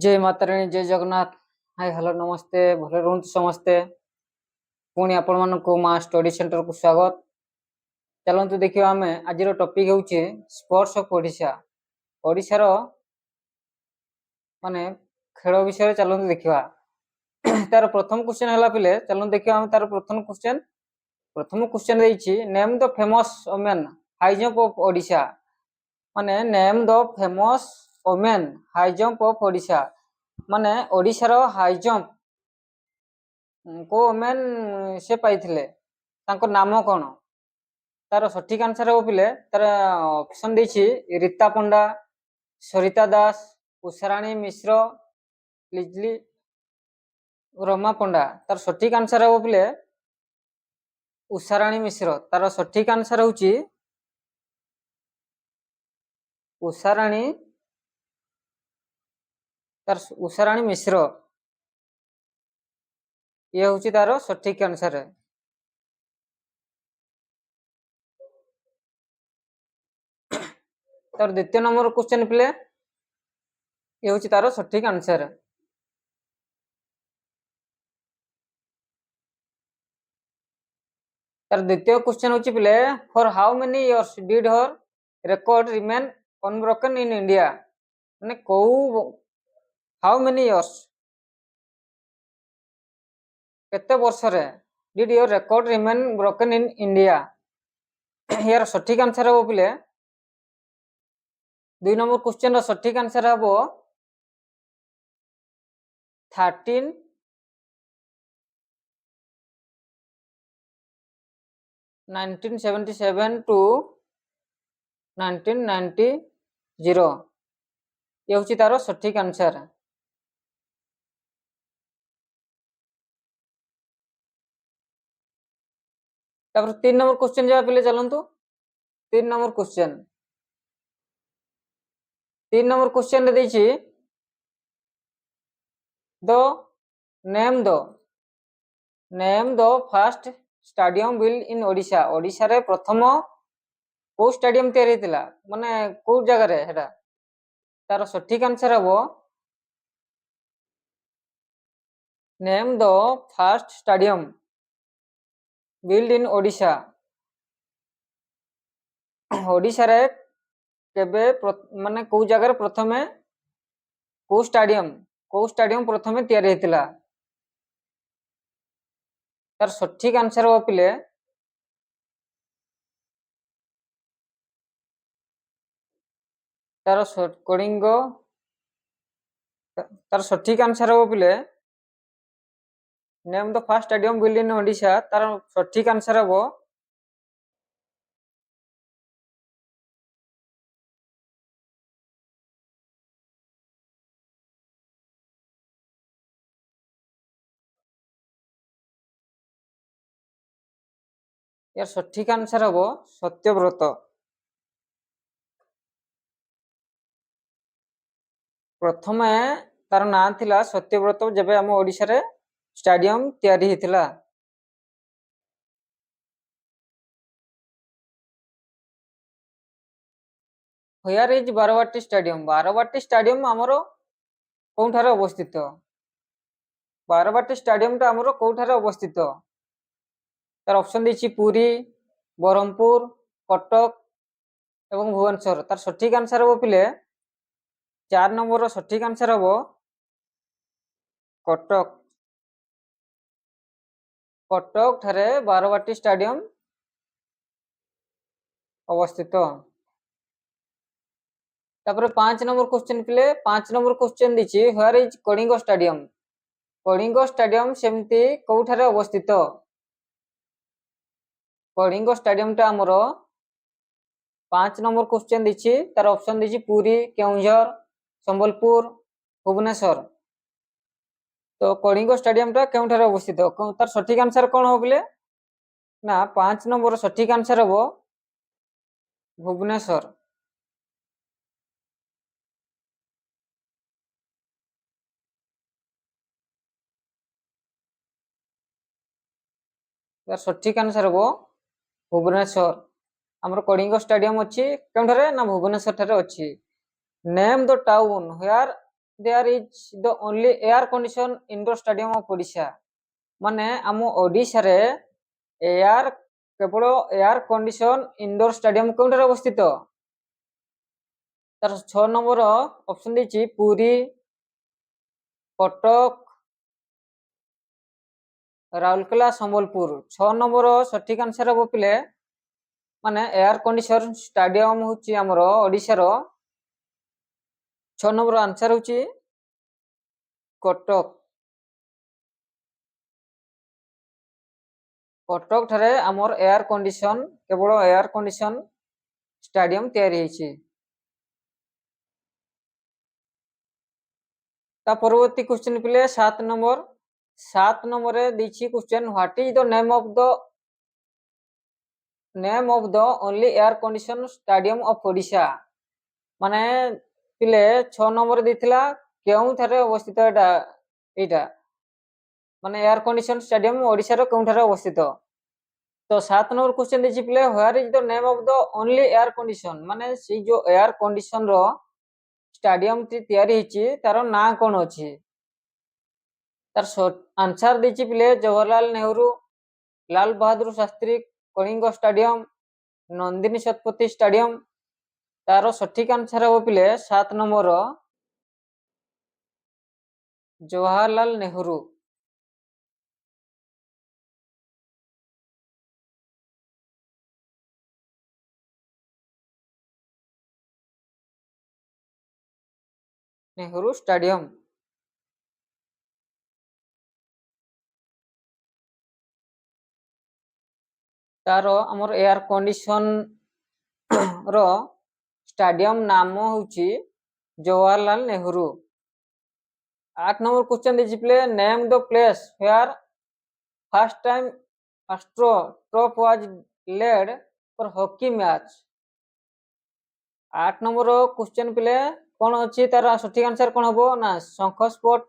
जय माता रानी जय Jagannath. Hi hello नमस्ते भले रुहतु समस्ते। पुणी आपण मानकु मां स्टडी सेंटर को स्वागत। चलतु देखियो आमे आज टॉपिक होउचे स्पोर्ट्स ऑफ ओडिशा। ओडिशार माने खेल विषय चलतु देखिबा। तार प्रथम क्वेश्चन हला पिले चलतु देखियो आमे तार प्रथम क्वेश्चन देइछि name the famous women high jump of Odisha. माने name the famous women high jump of Odisha माने ओडिशार हाई जंप को वुमेन से पाइथिले तांको नाम कोन। तार सठिक आंसर हो पिले तार ऑप्शन देछि रीता पंडा, सरिता दास, उषाराणी मिश्र, लिजली रमा पंडा। तार सठिक आंसर हो पिले उषाराणी मिश्र। तार सठिक आंसर होछि उषाराणी उषाराणी मिश्र। ये होछि तार सठिक आंसर है। तार द्वितीय नंबर क्वेश्चन पिले ये होछि तार सठिक आंसर। तार द्वितीय क्वेश्चन होछि पिले for how many years did her record remain unbroken in India. माने को हाउ मेनी इयर्स केते वर्ष रे did your record remain broken in India. यार सठिक आंसर हो पिले दुई नंबर क्वेश्चन रो सठिक आंसर हबो 1977 टू 1990। ये होछि तारो सठिक आंसर। तापर 3 नंबर क्वेश्चन जवा पिले चलंतु। 3 नंबर क्वेश्चन 3 नंबर क्वेश्चन रे देछि the name the first stadium build in Odisha. Odisha रे प्रथम को स्टेडियम तयारी हेतिला माने को जगह रे हेटा। तार सठिक आंसर हबो name the first stadium build in Odisha. Odisha रे केबे माने को जगह रे प्रथमे को स्टेडियम प्रथमे तयारी हेतिला। तार सठिक आंसर हो पिले तार कलिंग। तार सठिक आंसर हो पिले name the first stadium build in Odisha. तार सठिक आंसर हो यार सठिक आंसर हबो सत्यव्रत। प्रथमे तार ना थिला सत्यव्रत जेबे हम ओडिशा रे स्टेडियम तयारी हेतिला। Here is Barabati stadium. Barabati stadium हमरो कोठारे अवस्थित। बारवाटी स्टेडियम टा हमरो कोठारे अवस्थित। तार ऑप्शन देछि पुरी, बरहमपुर, कटक एवं भुवनेश्वर। तार सठिक आंसर हो पिले 4 नंबर सठिक आंसर हो कटक। कटक ठारे बारवाटी स्टेडियम अवस्थित। तापर 5 नंबर क्वेश्चन पिले 5 नंबर क्वेश्चन दिछि here is Kalinga stadium. Kalinga stadium सेमती कोठारे अवस्थित। कलिंग स्टेडियम टा हमरो 5 नंबर क्वेश्चन दिछि तार ऑप्शन दिछि पुरी, केउंझर, संबलपुर, भुवनेश्वर। तो कलिंग स्टेडियम टा केउठारे अवस्थित तार सठिक आंसर कोन हो बिले ना 5 नंबर सठिक आंसर हो भुवनेश्वर। तार सठिक आंसर हो भुवनेश्वर। हमर कलिंग स्टेडियम अछि केउठारे ना भुवनेश्वर ठारे अछि। Name the town here there is the only air conditioned indoor stadium of Odisha. ମାନେ ଆମ ଓଡ଼ିଶାରେ କେବଳ ଏୟାର କଣ୍ଡିସନ ଇନଡୋର ଷ୍ଟାଡିୟମ କେଉଁଠାରେ ଅବସ୍ଥିତ? ତାର 6 ନମ୍ବର ଅପସନ ଦେଇଛି ପୁରୀ, କଟକ, ରାଉରକେଲା, ସମ୍ବଲପୁର। 6 ନମ୍ବର ସଠିକ ଆନ୍ସର ହବ ପିଲେ ମାନେ ଏୟାର କଣ୍ଡିସନ ଷ୍ଟାଡିୟମ ହଉଛି ଆମର ଓଡ଼ିଶାର 6 ନମ୍ବର ଆନ୍ସର ହଉଛି କଟକ। କଟକ ଠାରେ ଆମର କେବଳ ଏୟାର କଣ୍ଡିସନ ଷ୍ଟାଡିୟମ ତିଆରି ହେଇଛି। ତା ପରବର୍ତ୍ତୀ क्वेश्चन ପିଲେ 7 ନମ୍ବରରେ ଦେଇଛି question what is the name of the only air condition stadium of Odisha. माने पिले 6 नंबर ଦେଇଥିଲା କେଉଁଠାରେ ଅବସ୍ଥିତ ଏଇଟା ମାନେ ଏୟାର କଣ୍ଡିସନ ଷ୍ଟାଡିୟମ ଓଡ଼ିଶାର କେଉଁଠାରେ ଅବସ୍ଥିତ? तो 7 नंबर क्वेश्चन ଦେଇଛି ପିଲେ where is the name of the only air condition माने से जो एयर कंडीशन रो स्टेडियम टी तयारी हिची तार ना कोन अछि? तार आंसर ଦେଇଛି ପିले जवाहरलाल नेहरू, लाल बहादुर शास्त्री कलिंग स्टेडियम, नंदिनी शतपथी स्टेडियम। तार सठिक आंसर हो पिले 7 नंबर जवाहरलाल नेहरू। नेहरू स्टेडियम। तार हमर एयर कंडीशन रो स्टेडियम नाम होची Jawaharlal Nehru. 8 number question this play name the place where first time astro turf was laid for hockey match. 8 number question प्ले कौन अच्छी तार सठिक आंसर कौन हम ना शंख sport,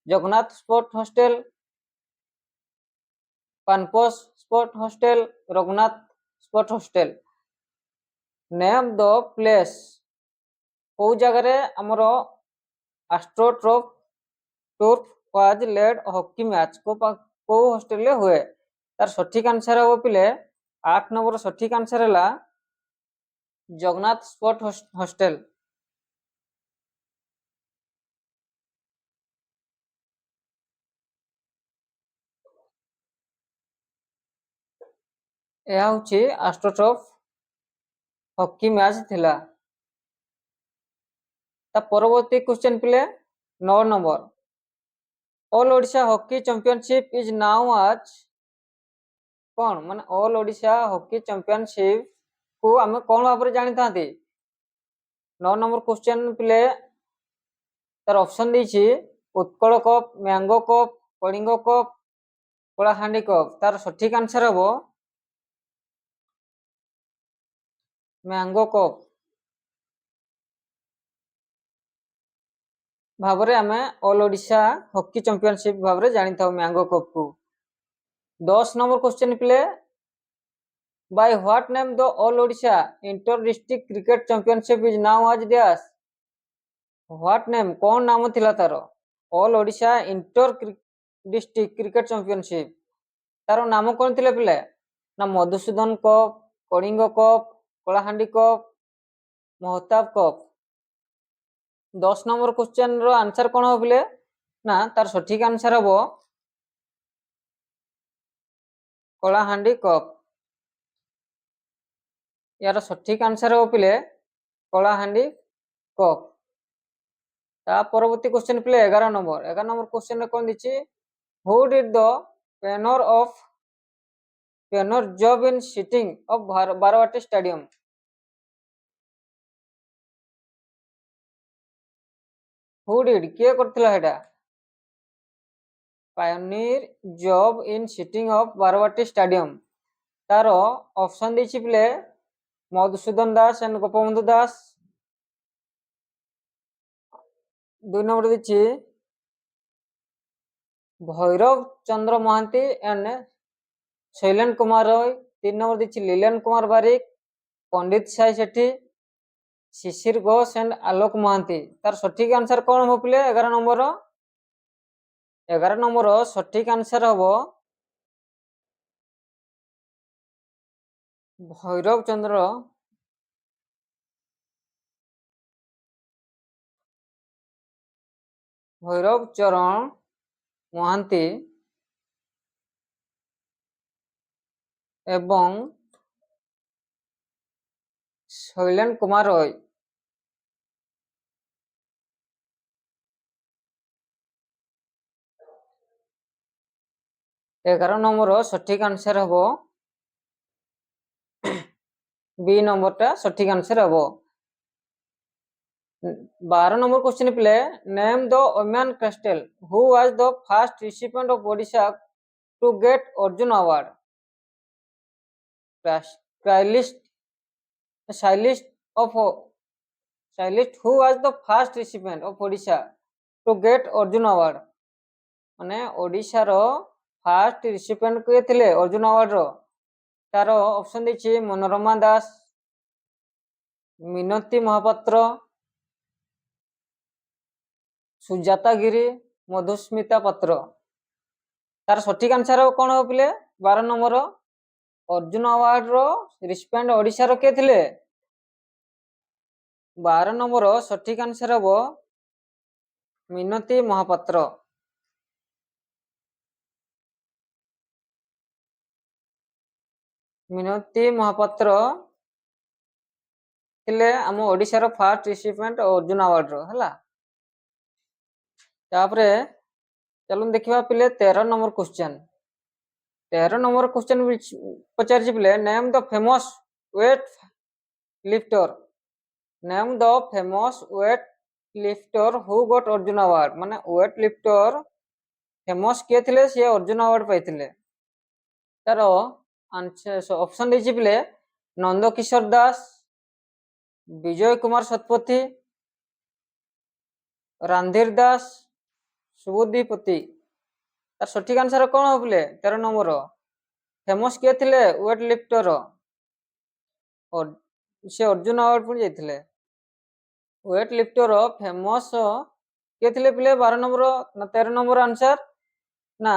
Jagannath sport hostel, Panposh sport hostel, Raghunath sport hostel. Name the place को जगह आमर astro turf was laid hockey match को हॉस्टल हुए? तार सठिक आंसर हम पिले 8 नंबर सठिक आंसर है जगन्नाथ स्पोर्ट हॉस्टल। यह हूँ एस्ट्रोटर्फ हॉकी मैच थिला। ता परवर्ती क्वेश्चन पिले 9 number all Odisha hockey championship is now आज कौन माने ऑल ओडिशा हॉकी चैंपियनशिप को आम कौन भाव जानी था? 9 नंबर क्वेश्चन पिले तार ऑप्शन देछि Utkal cup, mango cup, Kalinga cup, Kalahandi cup. तार सठिक आंसर हम मैंगो कप भावरे आमे ऑल ओडिशा हॉकी चैंपियनशिप भावरे जानी था मैंगो कप को। 10 नंबर क्वेश्चन पिले by what name the all Odisha inter district cricket championship is now as dash. What name कौन नाम थिला तार all Odisha inter district cricket championship तार नाम कौन थिला पिले ना Madhusudan cup, Kalinga cup, Kalahandi cup, Mahtab cup. 10 number question रो आंसर कौन हो पिले ना तार सठिक आंसर हम कलाहांडी कप। यार सठिक आंसर हो पिले कलाहांडी कप। ता परवर्ती क्वेश्चन पिले 11 नंबर क्वेश्चन रे कोन दिछि who did the pioneer job in siting of Barabati stadium. Who did के करथिला हेडा pioneer job in siting of Barabati stadium. तार ऑप्शन दिछि पिले मधुसूदन दास एंड गोपबंधु दास। 2 नंबर दिछि भैरव चंद्र महांती एंड शैलेन कुमार रॉय। 3 नंबर दिछि लीलन कुमार बारिक, पंडित साई सेठी। शिशिर घोष एंड आलोक महांती तार सठिक आंसर कौन हम पिले 11 नंबर सठिक आंसर हम भैरव चरण महांती एवं शैलेन कुमार रॉय। 11 नंबर सठिक आंसर हम बी नंबर टा सठिक आंसर हम। 12 number question play name the woman crystal who was the first recipient of Odisha to get Arjuna award. stylist who was the first recipient of Odisha to get Arjun Award माने Odisha row first recipient किए थिले Arjun award रो तार option देछि मनोरमा दास मिनती महापात्र सुजाता गिरी मधुस्मिता पात्र। तार सठिक answer कौन हो पिले 12 नंबर अर्जुन अवार्ड रो रिसिपिएंट ओडिशा रो के थिले 12 नंबर सठिक आंसर हम मिनती महापात्र। मिनती महापात्र थिले आम Odisha row first recipient Arjun award रो हला। तापरे चलो देखिबा पिले 13 नंबर क्वेश्चन। 13 नंबर क्वेश्चन पचार पिले name the famous weight lifter name the famous weight lifter who got Arjuna award माने वेट लिफ्टर फेमस किए थिले से अर्जुन अवार्ड पाइथिले। तार आंसर ऑप्शन देछि पिले नंद किशोर दास विजय कुमार शतपथी रांधीर दास सुबुद्धिपति। तार सठिक आंसर कौन हो पिले 13 नंबर फेमस किए थिले वेट लिफ्टर और से अर्जुन अवार्ड पुणी जाइथिले। वेट लिफ्टर फेमस किए थिले पिले 12 नंबर ना 13 नंबर आंसर ना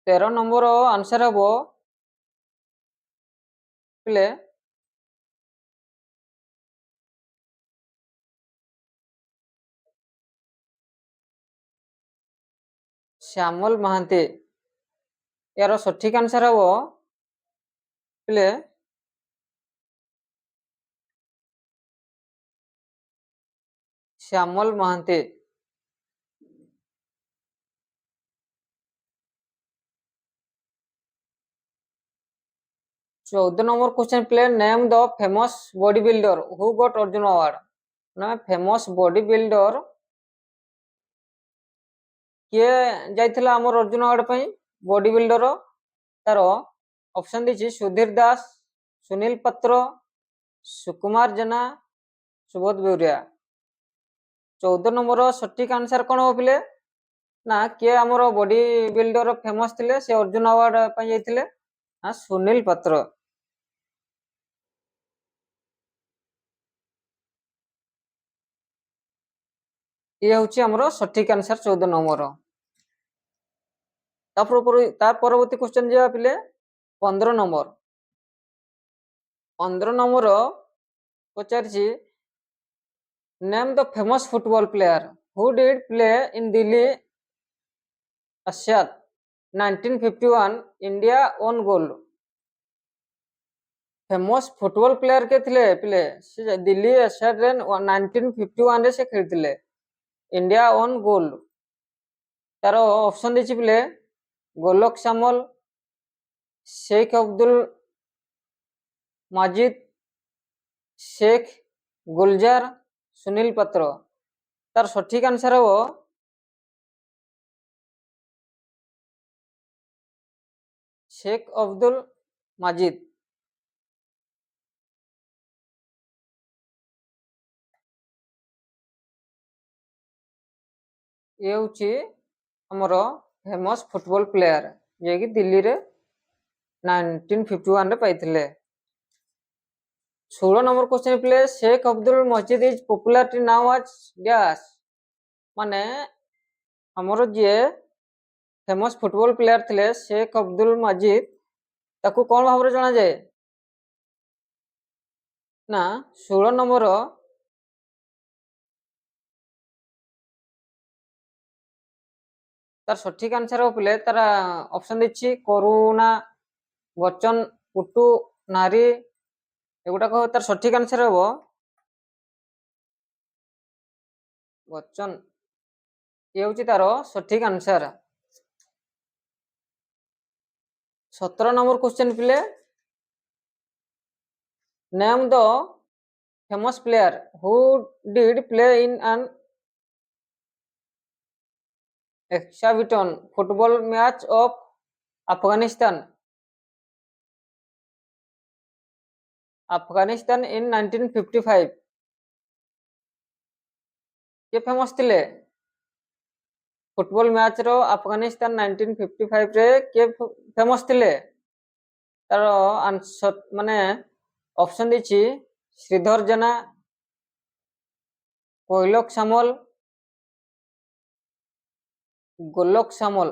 13 नंबर आंसर हम पिले श्यामल महांती। यार सठिक आंसर हम पिले Shyamal Mohanty. 14 number question play name the famous body builder who got Arjuna award ना फेमस बॉडी बिल्डर किए जाइथिला हमर अर्जुन अवार्ड पई बॉडी बिल्डर तार ऑप्शन दिछि सुधीर दास सुनील पात्र सुकुमार जेना सुबोध बेउरिया। 14 नंबर सठिक आंसर कौन हो पिले ना किए हमर बॉडी बिल्डर फेमस थिले से अर्जुन अवार्ड पई जाइथिले ना सुनील पात्र। ये होची हमरो सठिक आंसर 14 नंबर। तार परवर्ती क्वेश्चन जे पिले 15 नंबर 15 नंबर पचारछि name the famous football player who did play in Delhi Asiad 1951 India won gold. Famous football player के थिले पिले से दिल्ली एशियाड रे 1951 रे से खेलथिले इंडिया ओन गोल। तार ऑप्शन देछि पिले गोलक सामल शेख अब्दुल माजिद शेख गुलजार सुनील पात्र। तार सठिक आंसर हो शेख अब्दुल माजिद। ये होची हमरो फेमस फुटबॉल प्लेयर जे कि दिल्ली रे 1951 रे पाइथिले। 16 number question play Sheikh Abdul Majid is popular now as dash माने हमरो जे फेमस फुटबॉल प्लेयर थिले शेख अब्दुल मजिद ताकू कौन भाव में जाना जाए ना 16 नंबर तार सठिक आंसर हो पिले तार ऑप्शन देछि करुणा बच्चन पुटू नारी एगुड़ा कहो तार सठिक आंसर हो बच्चन ये हूँ तार सठिक आंसर। 17 नंबर क्वेश्चन पिले name the famous player who did play in an exhibition football match of Afghanistan in 1955 ये फेमस थिले फुटबॉल मैच रो अफगानिस्तान 1955 रे के फेमस थिले तार आंसर माने ऑप्शन देछि श्रीधर जेना कोइलक सामल गोलक सामल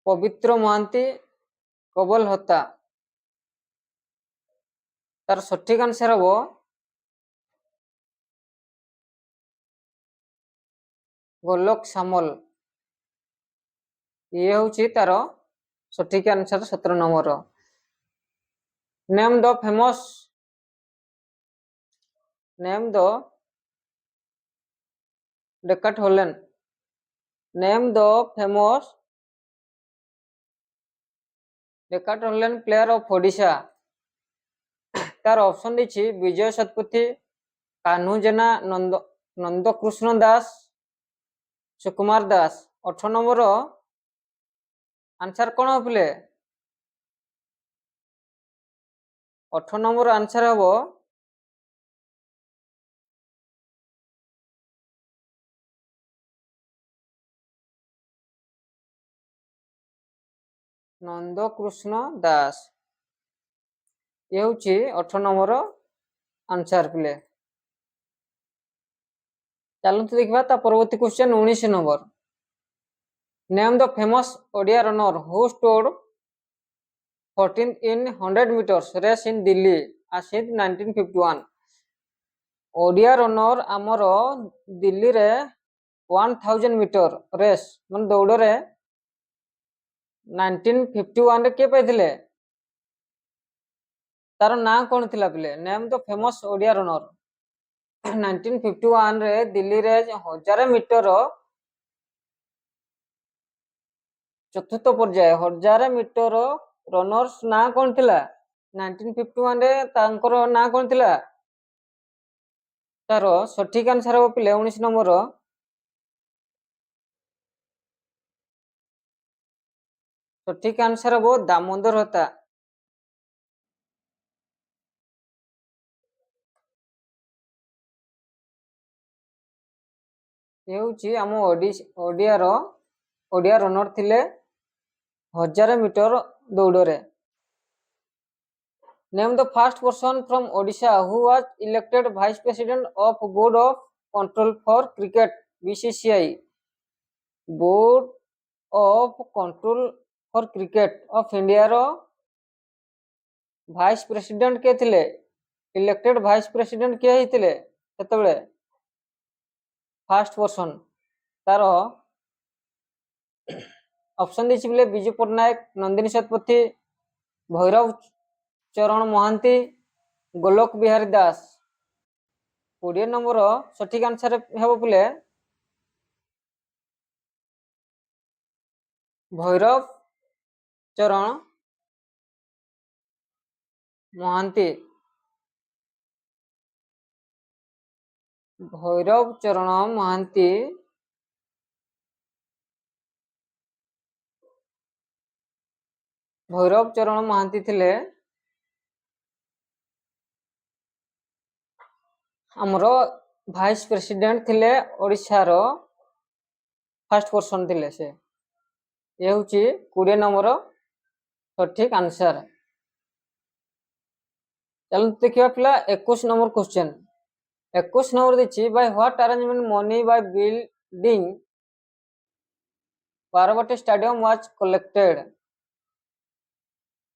पवित्र महांती कबल होता तार सठिक आंसर हो गोलक सामल ये हूँ तार सठिक answer. 17 number name the famous name the decathlon name the famous decathlon player of Odisha तार ऑप्शन देछि विजय शतपथी कान्हू जेना नंदकृष्ण दास सुकुमार दास। 18 नंबर आंसर कौन हो पिले 18 नंबर आंसर हम नंदकृष्ण दास ये हूँ 18 नंबर आंसर पिले। चलते देखा परवर्ती question 19 number name the famous Odia runner who stood 14th in 100 meters race in Delhi आसिन 1951 ओडिया रनर आमर दिल्ली रे 1000 मीटर रेस मन दौड़ रे 1951 रे के पाइथिले तार ना कौन थिला पिले name the famous Odia runner 1951 रे दिल्ली रे 1000 मीटर चतुर्थ पर्याय 1000 मीटर रनर्स ना कौन थिला 1951 रे तांकर ना कौन थिला तार सठिक आंसर हो पिले 19 नंबर सठिक आंसर हो दामोदर होता ये हूँ आम ओडिया रनर थिले 1000 मीटर दौड़ रे name the first person from Odisha who was elected vice president of board of control for cricket BCCI board of control for cricket of India रो वाइस प्रेसिडेंट के थिले इलेक्टेड वाइस प्रेसिडेंट के हिथिले सेतबेले first person तार option देछि बिले Biju Patnaik Nandini Satpathy Bhairab Charan Mohanty Golok Bihari Das 20 number सठिक आंसर हेबो पिले भैरव चरण महांती भैरव चरण महांती भैरव चरण महांती थिले हमरो वाइस प्रेसिडेंट थिले ओडिशा रो फास्ट पर्सन थिले से ये होची 20 नंबर सठिक आंसर। चलो देखिए पिला 21 नंबर क्वेश्चन। 21 नंबर देछि by what arrangement money by building Barabati stadium was collected.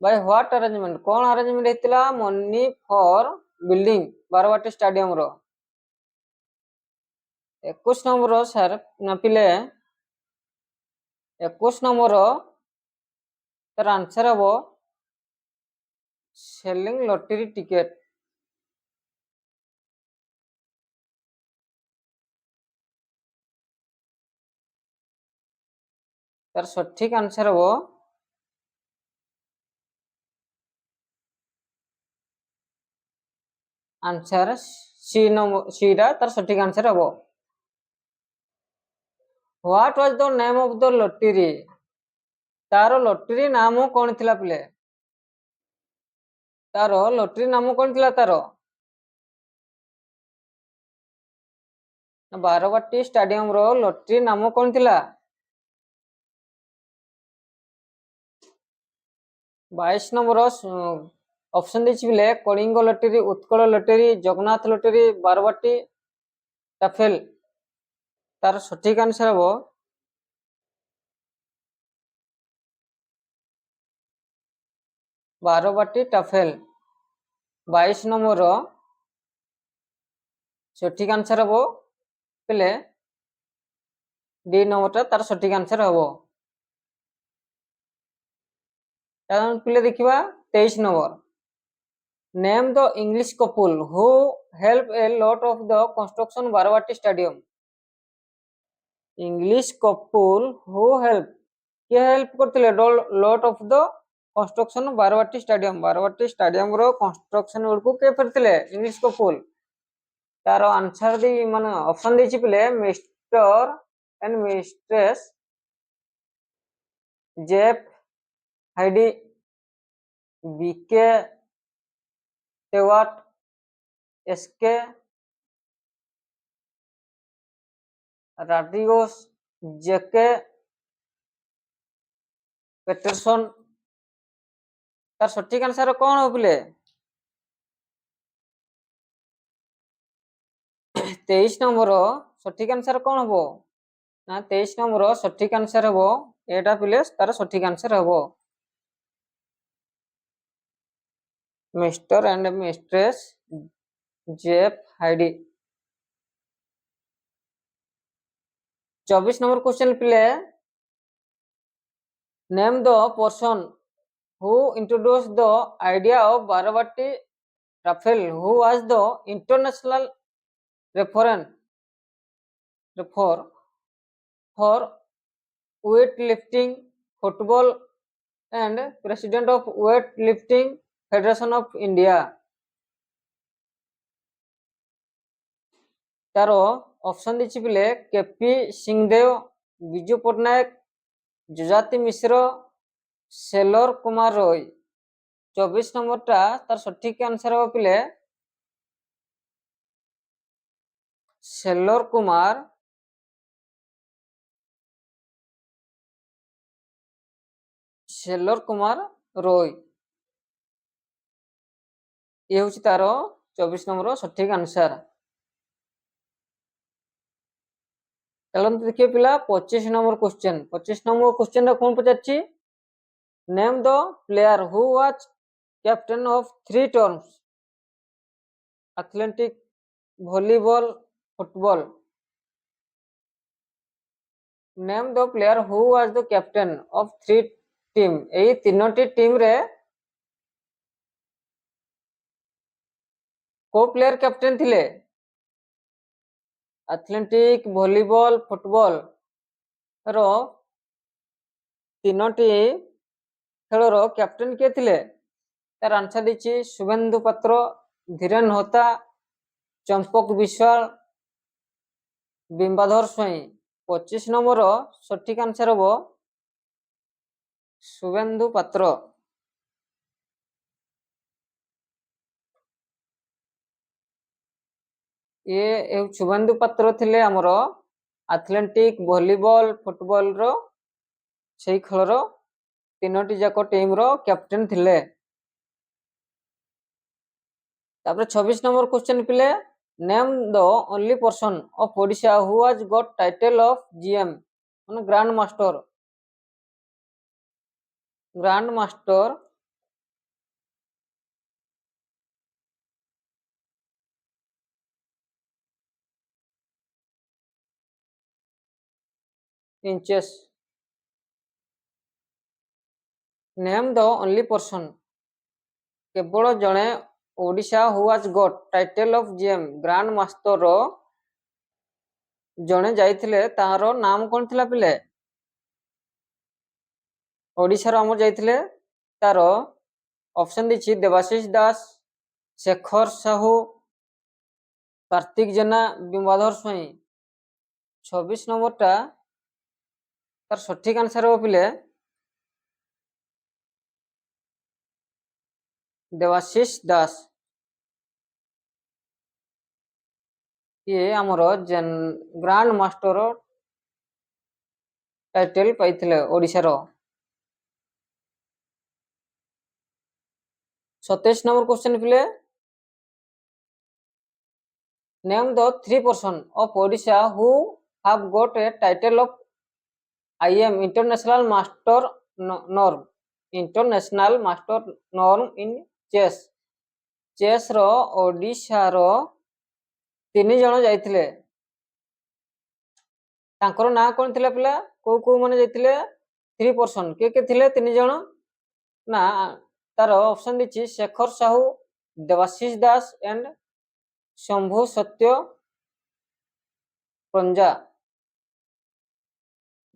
By what arrangement कौन अरेंजमेंट हेतिला money for building Barabati stadium रो। 21 नंबर सर ना पिले 21 नंबर तार आंसर हबो सेलिंग लॉटरी टिकेट। तार सठिक आंसर हबो आंसर सी नंबर सी रा तार सठिक आंसर हबो। What was the name of the lottery तार लॉटरी नाम कौन थिला पिले तार लॉटरी नाम कौन थिला तार बारवाटी स्टेडियम रो लॉटरी नाम कौन थिला 22 नंबर ऑप्शन देछि बिले Kalinga lottery Utkal lottery Jagannath lottery Barabati raffle. तार सठिक आंसर हबो बारवाटी टाफेल। 22 नंबर सठिक आंसर हबो पिले डी नंबर तार सठिक आंसर हबो। पिले देखिबा 23 number name the English couple who help a lot of the construction Barabati stadium. English couple who help के हेल्प करथिले lot of the construction Barabati stadium रो कंस्ट्रक्शन वर्क के करथिले इंग्लिश कपल। तार आंसर दी माने ऑप्शन देछि पिले mister and mistress Jeff Heidi BK टेवाट एसके राड्रिगोस जेके पेटरसन। तार सठिक आंसर कौन हो पिले 23 नंबर सठिक आंसर कौन हबो ना 23 नंबर सठिक आंसर हबो एटा पिले तार सठिक आंसर हबो mister and mistress Jeff Heidi. 24 number question पिले name the person who introduce the idea of Barabati raffle who was the international referee for weight lifting football and president of weight lifting federation of India. तार option देछि पिले KP Singhdeo Biju Patnaik Jujati Mishra Selor Kumar Roy. 24 number टा तार सठिक answer हो पिले sailor Kumar Roy ये होछि तार 24 नंबर सठिक आंसर। चलो देखिए पिला 25 नंबर क्वेश्चन। 25 नंबर क्वेश्चन कौन पचाछि name the player who was captain of 3 terms athletic volleyball football. Name the player who was the captain of 3 team एई तीनोटी टीम रे को प्लेयर कैप्टन थिले एथलेटिक वॉलीबॉल फुटबॉल रो तीनोटी खेलर कैप्टन किए थिले तार आंसर देछि शुभेंदु पात्र धीरेन होता चंपक विश्वाल बिंबाधर स्वाई। 25 नंबर सठिक आंसर हबो शुभेंदु पात्र। ये शुभेंदु पात्र थिले हमरो ଆଥଲେଟିକ୍, ଭଲିବଲ, ଫୁଟବଲ ର ସେଇ ଖେଳର 3ଟି ଯାକ ଟିମ୍ ର କ୍ୟାପ୍ଟେନ୍ ଥିଲେ। ତାପରେ 26 ନମ୍ବର क्वेश्चन ପିଲେ name the only person of Odisha who has got title of GM ମାନେ grand master in chess। Name the only person କେବଳ ଜଣେ Odisha who has got title of GM grand master ଜଣେ ଯାଇଥିଲେ ତାହାର ନାମ କଣ ଥିଲା ପିଲେ? ओडिशार आमर जाइथिले तार ऑप्शन दिछि देवाशीष दास, शेखर साहू, कार्तिक जेना, बिंबाधर स्वाई। 26 नंबर टा तार सठिक आंसर हो पिले देवाशीष दास। ये आमर ग्रांड मास्टर टाइटल पाइथिले ओडिशार। 27 नंबर क्वेश्चन पिले name the 3 person of Odisha who have got a title of IM international master norm in chess. Chess रो ओडिशा रो 3 जण जाइथिले तांकर ना कोन थिला पिला को माने जाइथिले 3 पर्सन के थिले 3 जण ना तार ऑप्शन दिछि शेखर साहू, देवाशीष दास एंड शंभु सत्य प्रंजा।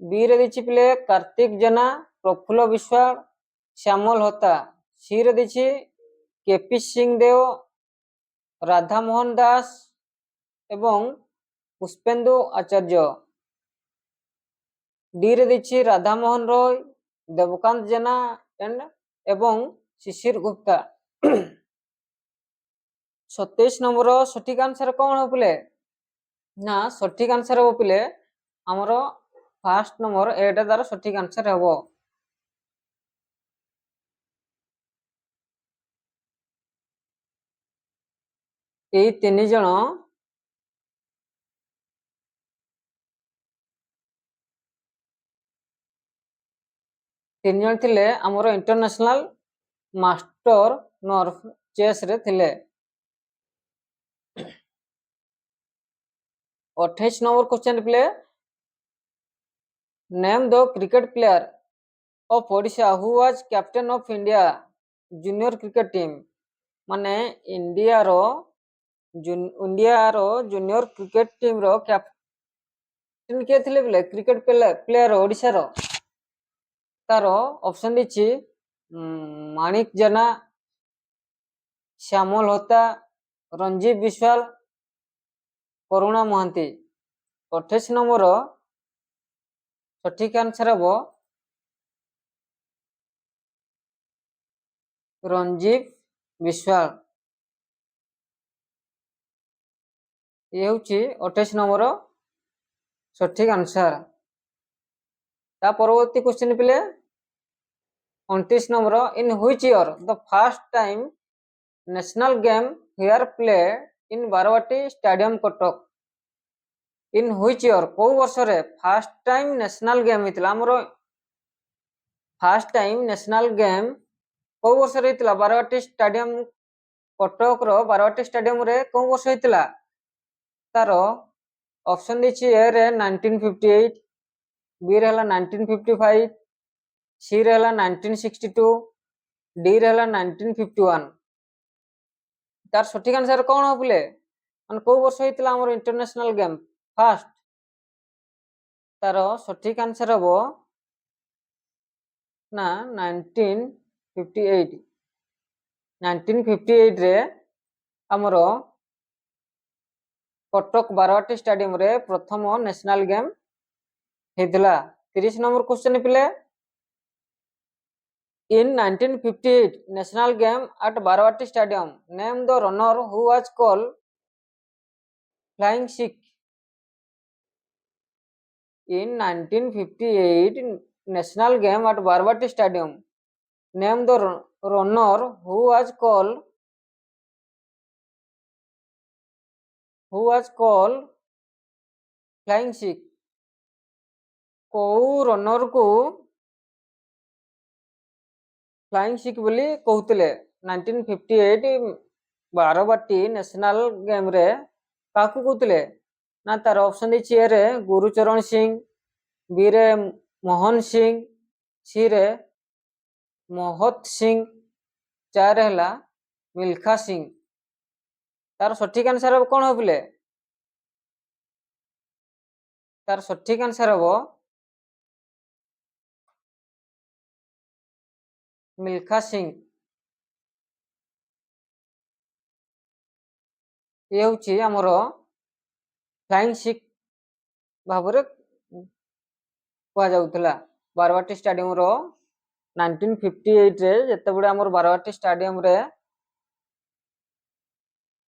बी रे दिछि पिले कार्तिक जेना, प्रफुल्ल विश्वाल, श्यामल होता। सी रे दिछि केपी सिंह देव, राधा मोहन दास एवं पुष्पेंदु आचार्य। डी रे दिछि राधा मोहन रॉय, देवकांत जेना एंड एवं शिशिर गुप्ता। 27 नंबर सठिक आंसर कौन हो पिले ना सठिक आंसर हो पिले हमर फर्स्ट नंबर एटा तार सठिक आंसर हबो। एई 3 जण थिले हमर इंटरनेशनल मास्टर नॉर्म चेस रे थिले। 28 नंबर क्वेश्चन पिले name the cricket player of Odisha who was captain of India junior cricket team माने इंडिया रो जूनियर क्रिकेट टीम रो कैप्टन के थिले बिले क्रिकेट प्लेयर ओडिशा रो तार ऑप्शन दिछि माणिक जेना, श्यामल होता, रंजीव विश्वाल, करुणा महांती। 28 नंबर सठिक आंसर हबो रंजीव विश्वाल। ये होची 28 नंबर सठिक आंसर। ता परवर्ती क्वेश्चन पिले 29 number in which year the first time national game here play in Barabati stadium Cuttack. In which year को वर्ष रे फर्स्ट टाइम नेशनल गेम हितला हमरो फर्स्ट टाइम नेशनल गेम को वर्ष रे हितला बारवाटी स्टेडियम कटक रो बारवाटी स्टेडियम रे को वर्ष हितला तार ऑप्शन दिछि ए रे 1958, बी रे हला 1955, सी रे हला 1962, डी रे हला 1951। तार सठिक आंसर कोन हो बोले मन को वर्ष हितला हमर इंटरनेशनल गेम फर्स्ट तार सठिक आंसर हबो ना 1958। 1958 रे हमरो कटक बारवाटी स्टेडियम रे प्रथम नेशनल गेम हेतला। 30 नंबर क्वेश्चन पिले इन 1958 national game at Barabati stadium name the runner who was called flying Sikh. In 1958 national game at Barbati Stadium, name the runner who was called flying sick. କୋଉ ରନର କୁ flying Sikh ବୋଲି କହୁଥିଲେ 1958 Barabati national game ରେ କାହାକୁ କହୁଥିଲେ ନା ତାର ଅପସନ ଦେଇଛି ଏ ରେ ଗୁରୁଚରଣ ସିଂ, ବି ରେ ମୋହନ ସିଂ, ସି ରେ ମୋହତ ସିଂ, ଚାରି ହେଲା ମିଲ୍ଖା ସିଂ। ତାର ସଠିକ ଆନ୍ସର ହବ କଣ ହବ? ତାର ସଠିକ ଆନ୍ସର ହବ ମିଲ୍ଖା ସିଂ। ଇଏ ହେଉଛି ଆମର ଫ୍ଲାଇଂ ସିକ୍ ଭାବରେ କୁହାଯାଉଥିଲା ବାରବାଟୀ ଷ୍ଟାଡିୟମ ର 1958 ରେ ଯେତେବେଳେ ଆମର ବାରବାଟୀ ଷ୍ଟାଡିୟମ ରେ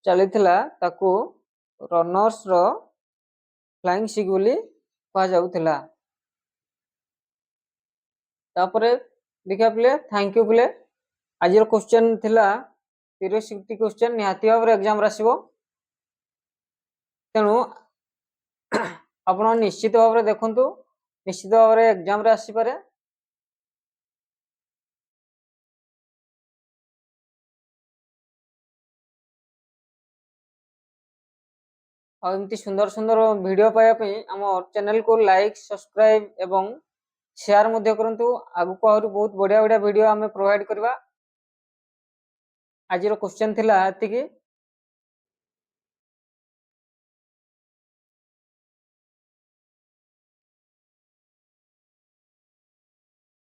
ଚାଲିଥିଲା ତାକୁ ରନର୍ସ ର ଫ୍ଲାଇଂ ସିକ୍ ବୋଲି କୁହାଯାଉଥିଲା। ତାପରେ ଦେଖିବା ପିଲେ ଥ୍ୟାଙ୍କ ୟୁ ପିଲେ। ଆଜିର କ୍ୱେଶ୍ଚନ୍ ଥିଲା କ୍ୟୁରିଓସିଟି କ୍ୱେଶ୍ଚନ୍, ନିହାତି ଭାବରେ ଏକ୍ଜାମ ରେ ଆସିବ, ତେଣୁ ଆପଣ ନିଶ୍ଚିତ ଭାବରେ ଦେଖନ୍ତୁ, ନିଶ୍ଚିତ ଭାବରେ ଏକ୍ଜାମ ରେ ଆସିପାରେ। ଆଉ ଏମିତି ସୁନ୍ଦର ସୁନ୍ଦର ଭିଡ଼ିଓ ପାଇବା ପାଇଁ ଆମ ଚ୍ୟାନେଲକୁ ଲାଇକ୍, ସବସ୍କ୍ରାଇବ ଏବଂ ସେୟାର ମଧ୍ୟ କରନ୍ତୁ। ଆଗକୁ ଆହୁରି ବହୁତ ବଢ଼ିଆ ବଢ଼ିଆ ଭିଡ଼ିଓ ଆମେ ପ୍ରୋଭାଇଡ କରିବା। ଆଜିର କ୍ୱେଶ୍ଚନ୍ ଥିଲା ଏତିକି।